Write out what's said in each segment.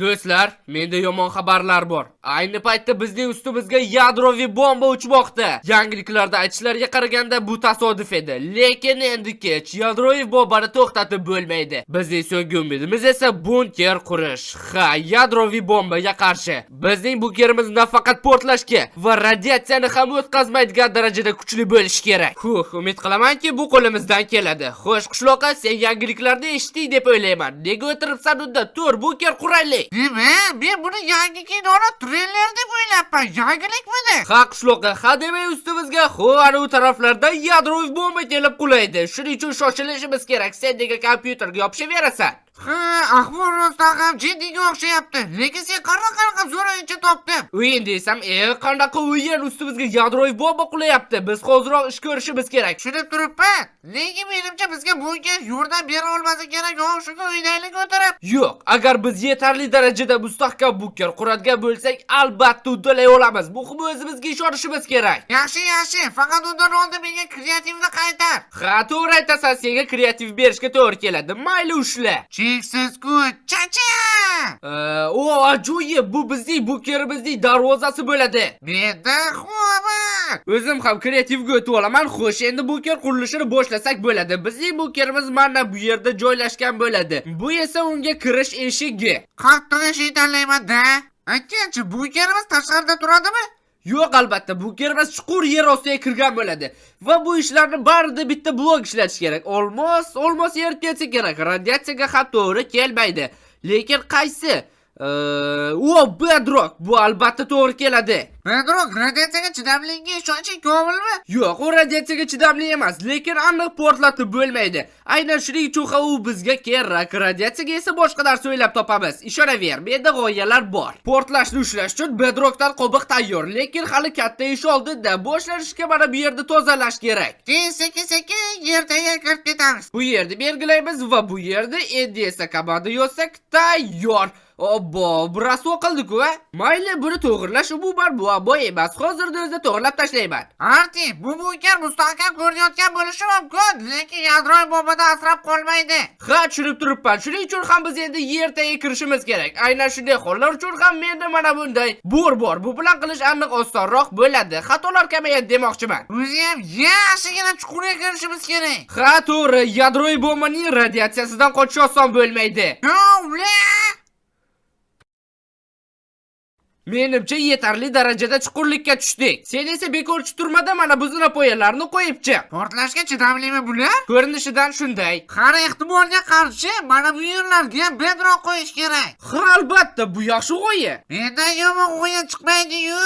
Do'stlar, menda yomon xabarlar bor. Ayni paytda bizning ustimizga yadroviy bomba uchmoqda. Yangiliklarda aytishlariga qaraganda bu tasodif edi, lekin endi kech. Yadroviy bombani to'xtatib bo'lmaydi. Bizning so'nggi umidimiz esa bunker qurish. Ha, yadroviy bombaga qarshi. Bizning bunkerimiz nafaqat portlashga va radiatsiyani ham o'tkazmaydigan darajada kuchli bo'lishi kerak. Umid qilamanki, bu qo'limizdan keladi. Xo'sh, qishloqqa, sen yangiliklarni eshitding deb o'ylayman. Nega o'tiribsan unda? Tur, bunker quraylik. Nima? Men buni yangi kinoni treyler deb o'ylabman. Yangilikmidi? Ha, qishloqqa, ha demay ustimizga, ana u taraflarda yadroviy bomba kelib qulaydi. Shuning uchun shoshilishimiz kerak. Sen nega kompyuterga yopishaverasan? Ha, ahvol rostdan ham jiddiga o'xshayapti. Lekin sen qanaqa zo'r o'yinchi topding. O'yin desam, qanaqa o'yin, ustimizga yadroviy bomba qulayapti. Biz hozirroq ish ko'rishimiz kerak. Tushunib turibman. Lekin menimcha bizga bunga yordam bera olmasa kerak. Yo'q, shunga o'ynaylik o'tirib. Yo'q, agar biz yetarli darajada mustahkam bunker quradigan bo'lsak, albatta uddalay olamiz. Muhimi o'zimizga ishonishimiz kerak. Yaxshi. Faqat undan oldin menga kreativni qaytar. Ha, to'g'ri aytasan, senga kreativ berishga to'g'ri keladi. Mayli ushla. Cheksiz kuch. Chacha! Ajoyib, bu bizning bunkerimizning darvozasi bo'ladi. Menda xubat. O'zim ham kreativga o'tib olaman. Xo'sh, endi bunker qurilishini boshlasak bo'ladi. Bizning bunkerimiz mana bu yerda joylashgan bo'ladi. Bu esa unga kirish eshigi. Qattiq eshik tanlayman-da. Aytganchi, bunkerimiz tashqarida turadimi? Yo'q, albatta, bunkerimiz chuqur yer ostiga kirgan bo'ladi. Va bu ishlarni barida bitta blok ishlatish kerak. Olmos eritsa kerak. Radiatsiyaga ham to'g'ri kelmaydi. Lekin qaysi? Bedrock. Bu albatta to'g'ri keladi. Bedrock radiatsiyaga chidamliga ishonching komilmi? Yo'q, u radiatsiyaga chidamli emas, lekin aniq portlatib bo'lmaydi. Aynan shuning uchun ham u bizga kerak. Radiatsiyaga esa boshqa narsa o'ylab topamiz. Ishonaver, menda g'oyalar bor. Portlashni ushlash uchun bedrockdan qobiq tayyor, lekin hali katta ish oldinda. Boshlanishga mana bu yerda tozalash kerak. Keyin sekin yertaga kirib ketamiz. Bu yerni belgilaymiz va bu yerda endi esa komanda yozsak tayyor. Biroz o'qildi-ku, a? Mayli, buni to'g'irlash umuman muammo emas. Hozirda o'zida to'g'irlab tashlayman. Arti, bu bunker mustahkam ko'rinayotgan bo'lishi mumkin, lekin yadroviy bombadan asrab qolmaydi. Ha, tushunib turibman. Shuning uchun ham biz endi yertaga kirishimiz kerak. Aynan shunday hollar uchun ham menda mana bunday bor. Bu bilan qilish aniq osonroq bo'ladi. Xatolar kamayadi demoqchiman. O'zi ham yaxshigina chuqurga kirishimiz kerak. Ha, to'g'ri, yadroviy bombaning radiatsiyasidan qochish oson bo'lmaydi. Menimcha yetarli darajada chuqurlikka tushdik. Sen esa bekorchi turmada mana bu zinapoyalarni qo'yibchi. Portlashga chidamlimi bular? Ko'rinishidan shunday. Har ehtimolga qarshi mana bu yerlarga bedrock qo'yish kerak. Ha, albatta, bu yaxshi g'oya. Mendan yomon g'oya chiqmaydi-yu.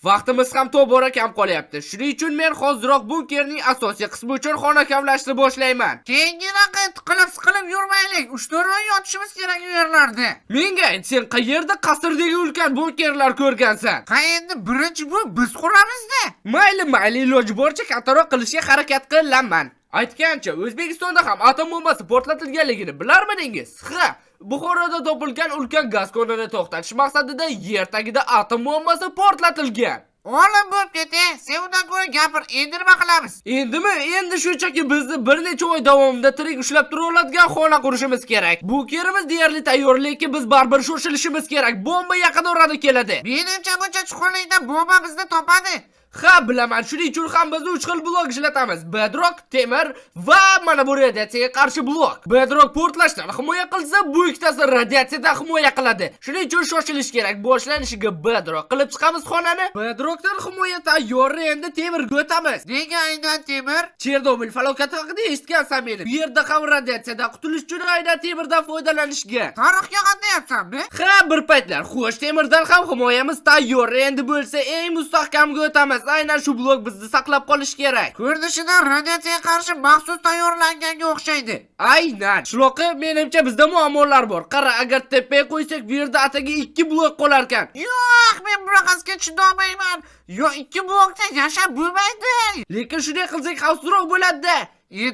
Vaqtimiz ham tobora kam qolyapti. Shuning uchun men hozirroq bunkerning asosiy qismi uchun xonakamlashni boshlayman. Keyinroq siqilib yurmaylik. 3-4 oy yotishimiz kerak u yerlarda. Menga ayt, sen qayerda qasrdagi ulkan bunkerlar ko'rgansan? Qayerda birinchi bu biz quramizda. Mayli, iloji boricha kattaroq qilishga harakat qilaman. Aytgancha, O'zbekistonda ham atom bombasi portlatilganligini bilarmidingiz? Ha, Buxoroda topilgan ulkan gaz konini to'xtatish maqsadida yer tagida atom bombasi portlatilgan. Olim bo'lib ketay, sen undan ko'ra gapir, endi nima qilamiz? Endimi? Endi shunchaki bizni bir necha oy davomida tirik ushlab tura oladigan xona qurishimiz kerak. Bunkerimiz deyarli tayyor, lekin biz baribir shoshilishimiz kerak. Bomba yaqin orada keladi. Menimcha buncha chuqurlikda bomba bizni topadi. Ha, bilaman, shuning uchun ham biz 3 xil blok ishlatamiz. Bedrock, temir va mana bu radiatsiyaga qarshi blok. Bedrock portlashdan himoya qilsa, bu ikkitasi radiatsiyadan himoya qiladi. Shuning uchun shoshilish kerak. Boshlanishiga bedrock qilib chiqamiz xonani. Bedrockdan himoya tayyor, endi temirga o'tamiz. Nega aynan temir? Chernobil falokati haqida eshitgansan meni. Bu yerda ham radiatsiyadan qutulish uchun aynan temirdan foydalanishga. Tarixga qatnayapsanmi? Ha, bir paytlar. Xo'sh, temirdan ham himoyamiz tayyor. Endi bo'lsa eng mustahkamga o'tamiz. Aynan shu blok bizni saqlab qolish kerak. Ko'rinishidan radiatsiyaga qarshi maxsus tayyorlanganga o'xshaydi. Aynan. Shuloqi, menimcha bizda muammolar bor. Qara, agar tepaga qo'ysak, bu yerda ataga 2 blok qolar ekan. Yo'q, men bunaqasiga chidolmayman. Yo'q, 2 blokda yashab bo'lmaydi. Lekin shunday qilsak xavfsizroq bo'ladi-da.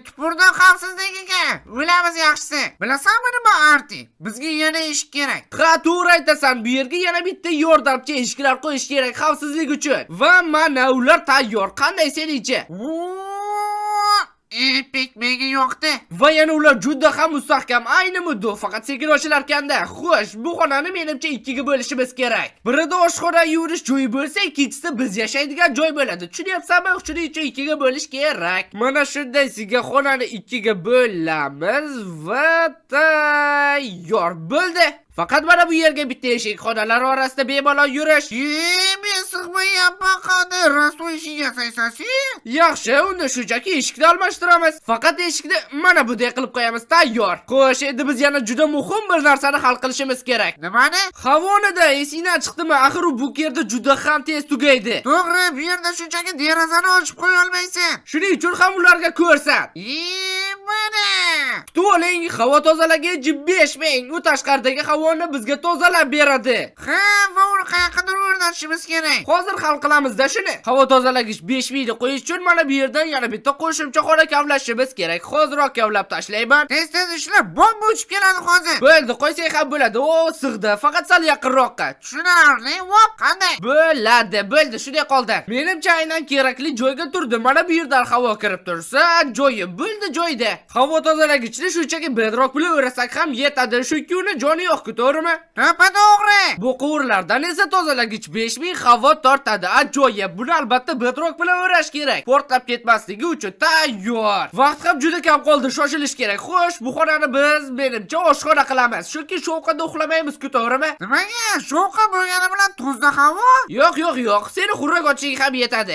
Tupurdan xavfsizligiga o'lamiz yaxshisi. Bilasanmi nima Arti? Bizga yana eshik kerak. Ha, to'g'ri aytasan. Bu yerga yana bitta yordamchi eshiklar qo'yish kerak xavfsizlik uchun. Va mana ular tayyor. Qanday seningcha? Pek menga yoqdi. Va yana ular juda ham mustahkam, ayni muddo, faqat sekin ochilarkanda. Xo'sh, bu xonani menimcha ikkiga bo'lishimiz kerak. Birida oshxona yurish joyi bo'lsa, ikkinchisida biz yashaydigan joy bo'ladi. Tushunyapsanmi? Shuning uchun ikkiga bo'lish kerak. Mana shunday sizga xonani ikkiga bo'lamiz va tayyor bo'ldi. Faqat mana bu yerga bitta eshik, xonalar orasida bemalol yurish. Men sig'mayapman qani, rasul eshik yasaysan. Yaxshi, unda shunchaki eshikni almashtiramiz. Faqat eshikni mana bunday qilib qo'yamiz, tayyor. Xo'sh, endi biz yana juda muhim bir narsani hal qilishimiz kerak. Nimani? Havonida esingdan chiqdimi? Axir u bu yerda juda ham tez tugaydi. To'g'ri, bu yerda shunchaki derazani ochib qo'ya olmaysan. Shuning uchun ham ularga ko'rsat. Mana. To'ling, havo tozalagich 5000. U tashqaridagi havoni bizga tozalab beradi. Ha, va uni qayergadir o'rnatishimiz kerak. Hozir hal qilamiz-da shuni. Havo tozalagich 5000 ni qo'yish uchun mana bu yerdan yana bitta qo'shimcha xona kavlashimiz kerak. Hoziroq kavlab tashlayman. Tez ishlab, bomba uchib keladi hozir. Bo'ldi, qo'ysang ham bo'ladi. O, sig'di. Faqat sal yaqinroqqa. Tushunarli. Vop, qanday? Bo'ldi, shunday qoldi. Menimcha aynan kerakli joyga turdi. Mana bu yerdan havo kirib tursa, joyi bo'ldi joyda. Havo tozalagichni shunchaki bedrock bilan o'rasak ham yetadi. Chunki uni joni yo'q-ku, to'g'rimi? To'g'ri. Bu quvurlardan esa tozalagich 5000 havo tortadi. Ajoyib. Buni albatta bedrock bilan o'rash kerak. Portlab ketmasligi uchun tayyor. Vaqt ham juda kam qoldi, shoshilish kerak. Xo'sh, bu xonani biz menimcha oshxona qilamiz. Chunki shovqinda uxlamaymiz-ku, to'g'rimi? Nimaga? Shovqin bo'lgani bilan tuzda havo? Yo'q. Seni xurrak ochishing ham yetadi.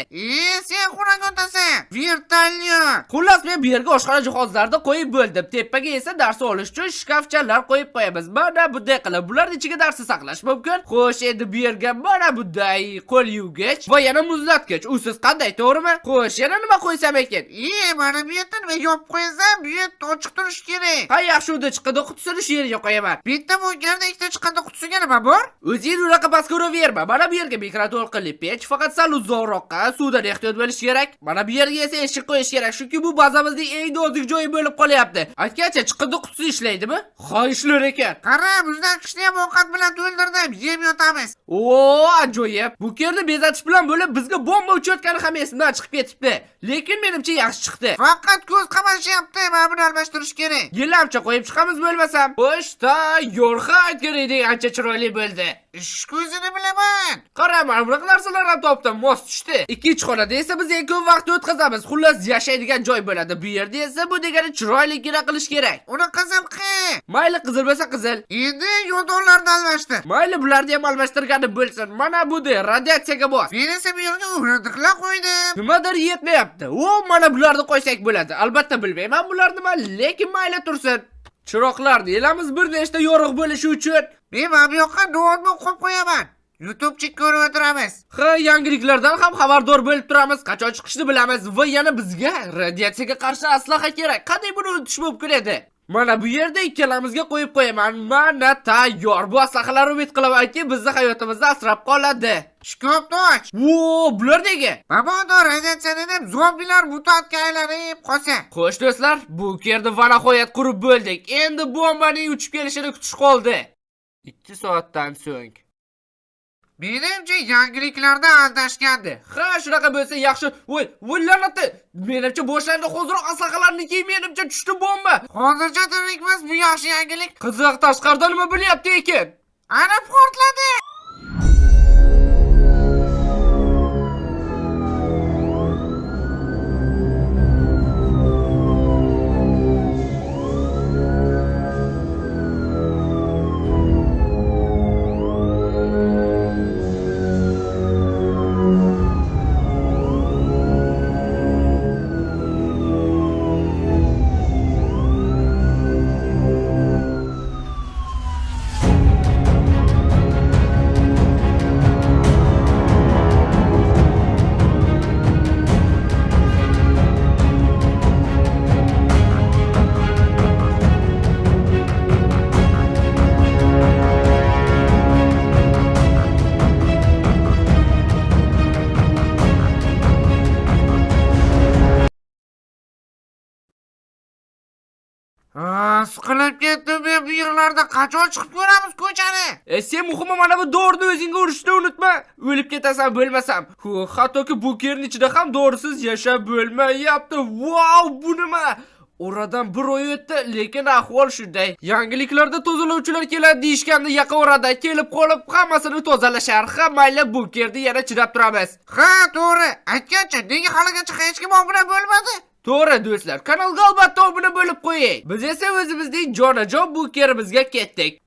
Sen xurrak otasan. Vertolyot. Xullas, men bu yerga oshxona jihozlarini qo'yib bo'ldim. Tepaga esa dars olish uchun shkafchalar qo'yib qo'yamiz. Mana bunday qilib, bularning ichiga darsni saqlash mumkin. Xo'sh, endi bu yerga mana bunday qo'l yuvgich va yana muzlatgich. Usiz qanday, to'g'rimi? Xo'sh, yana nima qo'ysam ekan? Mana bu yerda nima yopib qo'ysam, bu yerda ochiq turish kerak. Ha, yaxshi, unda chiqadi qutisini shu yerga qo'yaman. Bitta bunkerda ikkita chiqadi qutisiga nima bor? O'zing unaqa past ko'raverma. Mana bu yerga mikroto'lqinli pech, faqat sal uzoqroqqa suvdan ehtiyot bo'lish kerak. Mana bu yerga esa eshik qo'yish kerak, chunki bu bazamizning eng nozik joyi bo'lib qolyapti. Aytgancha, chiqindi qutisi ishlaydimi? Ha, ishlar ekan. Qara, muzlatgichni ham ovqat bilan to'ldirdim, yeb yotamiz. O, ajoyib. Bu yerni bezatish bilan bo'lib bizga bomba uchayotgani ham esimdan chiqib ketibdi. Lekin menimcha yaxshi chiqdi. Faqat ko'z qamashyapti, mana buni almashtirish kerak. Gilamcha qo'yib chiqamiz bo'lmasam. Xo'sh, tayyor. Aytgan eding, ancha chiroyli bo'ldi. Ish ko'zini bilaman. Qara, mana bunaqa narsalar ham topdim, mos tushdi. Ikkinchi xonada esa biz eng ko'p vaqt o'tkazamiz. Xullas, yashaydigan joy bo'ladi. Bu yerda esa bu degani chiroyligina qilish kerak. Uni qizil qil. Mayli, qizil bo'lsa qizil. Endi yodonlarni almashtir. Mayli, bularni ham almashtirgani bo'lsin. Mana buni radiatsiyaga bos. Men esa bu yerga o'rindiqlar qo'ydim. Nimadir yetmayapti. O, mana bularni qo'ysak bo'ladi. Albatta bilmayman bular nima, lekin mayli tursin. Chiroqlarni elamiz bir nechta yorug' bo'lishi uchun. Men mana bu yoqqa notebook qo'yib qo'yaman. YouTube'chi ko'rib o'tiramiz. Ha, yangiliklardan ham xabardor bo'lib turamiz, qachon chiqishni bilamiz va yana bizga radiatsiyaga qarshi aslaha kerak. Qanday buni unutish mumkin edi? Mana bu yerda ikkalamizga qo'yib qo'yaman. Mana tayyor. Bu aslahalar umid qilamanki, bizni hayotimizni asrab qoladi. Shkafni och. Vo, bular nega? Mabodo radiatsiyadan deb zombilar mutantga aylanib qolsa. Xo'sh do'stlar, bu yerda va nihoyat qurib bo'ldik. Endi bombaning uchib kelishini kutish qoldi. 2 soatdan so'ng. Menimcha yangiliklarda aldashgandi. Ha, shunaqa bo'lsa yaxshi. Voy, la'nati. Menimcha boshlandi hoziroq aslahalarni keyin menimcha tushdi bomba. Hozircha tirikmiz, bu yaxshi yangilik. Qiziq, tashqarida nima bo'lyapti ekan? Ana portladi. Siqilib ketdim men bu yerlarda qachon chiqib ko'ramiz ko'chani? Sen muhimi mana bu dorini o'zingga urishni unutma. O'lib ketasan bo'lmasam. Hattoki bu yerning ichida ham dorisiz yashab bo'lmayapti. Vau, bu nima? Oradan bir oy o'tdi, lekin ahvol shunday. Yangiliklarda tozalovchilar keladi deyishganda yaqin orada kelib qolib hammasini tozalashar. Mayli bu yerda yana chidab turamiz. Ha, to'g'ri. Aytgancha, nega haligacha hech kim obuna bo'lmadi? To'g'ri do'stlar, kanalga albatta obuna bo'lib qo'ying. Biz esa o'zimizning jonajon bu yerimizga ketdik.